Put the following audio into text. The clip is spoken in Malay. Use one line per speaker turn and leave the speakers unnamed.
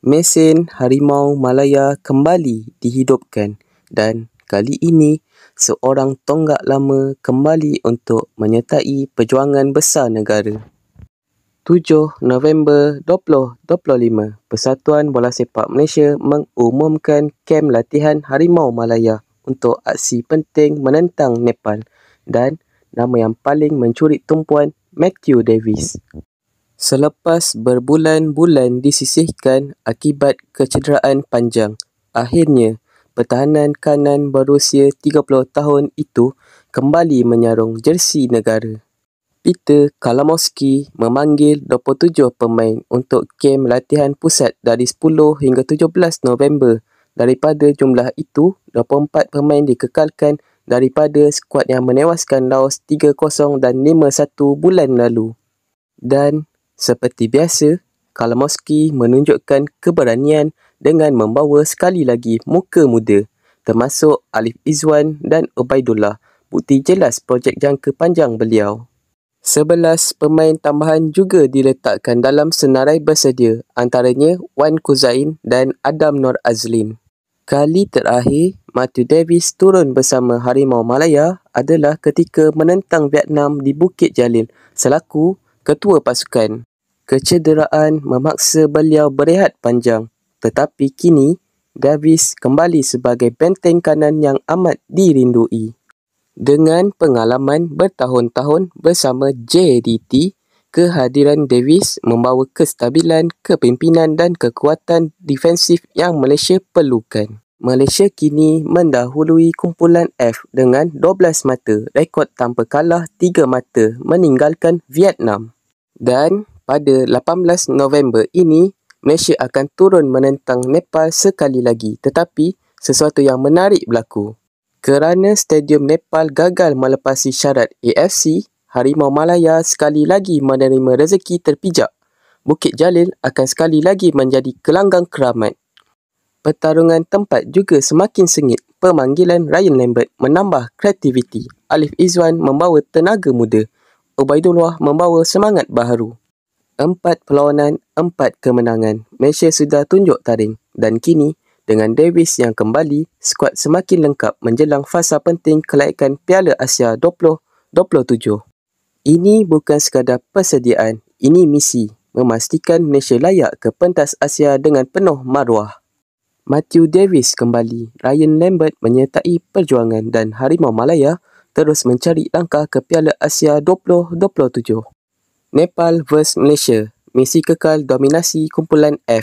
Mesin Harimau Malaya kembali dihidupkan dan kali ini seorang tonggak lama kembali untuk menyertai perjuangan besar negara. 7 November 2025, Persatuan Bola Sepak Malaysia mengumumkan kem latihan Harimau Malaya untuk aksi penting menentang Nepal dan nama yang paling mencuri tumpuan Matthew Davis. Selepas berbulan-bulan disisihkan akibat kecederaan panjang, akhirnya pertahanan kanan berusia 30 tahun itu kembali menyarung jersey negara. Peter Kalamowski memanggil 27 pemain untuk kem latihan pusat dari 10 hingga 17 November. Daripada jumlah itu, 24 pemain dikekalkan daripada skuad yang menewaskan Laos 3-0 dan 5-1 bulan lalu. Dan seperti biasa, Kalamowski menunjukkan keberanian dengan membawa sekali lagi muka muda, termasuk Alif Izwan dan Ubaidullah, bukti jelas projek jangka panjang beliau. 11 pemain tambahan juga diletakkan dalam senarai bersedia, antaranya Wan Kuzain dan Adam Nur Azlin. Kali terakhir Matthew Davis turun bersama Harimau Malaya adalah ketika menentang Vietnam di Bukit Jalil selaku ketua pasukan. Kecederaan memaksa beliau berehat panjang, tetapi kini Davis kembali sebagai benteng kanan yang amat dirindui. Dengan pengalaman bertahun-tahun bersama JDT, kehadiran Davis membawa kestabilan, kepimpinan dan kekuatan defensif yang Malaysia perlukan. Malaysia kini mendahului kumpulan F dengan 12 mata, rekod tanpa kalah 3 mata meninggalkan Vietnam. Dan pada 18 November ini, Malaysia akan turun menentang Nepal sekali lagi, tetapi sesuatu yang menarik berlaku. Kerana Stadium Nepal gagal melepasi syarat AFC, Harimau Malaya sekali lagi menerima rezeki terpijak. Bukit Jalil akan sekali lagi menjadi gelanggang keramat. Pertarungan tempat juga semakin sengit. Pemanggilan Ryan Lambert menambah kreativiti. Alif Izwan membawa tenaga muda. Ubaidullah membawa semangat baharu. 4 perlawanan, 4 kemenangan. Malaysia sudah tunjuk taring dan kini dengan Davis yang kembali, skuad semakin lengkap menjelang fasa penting kelaikan Piala Asia 2027. Ini bukan sekadar persediaan, ini misi memastikan Malaysia layak ke pentas Asia dengan penuh maruah. Matthew Davis kembali, Ryan Lambert menyertai perjuangan dan Harimau Malaya terus mencari langkah ke Piala Asia 2027. Nepal vs Malaysia, misi kekal dominasi kumpulan F.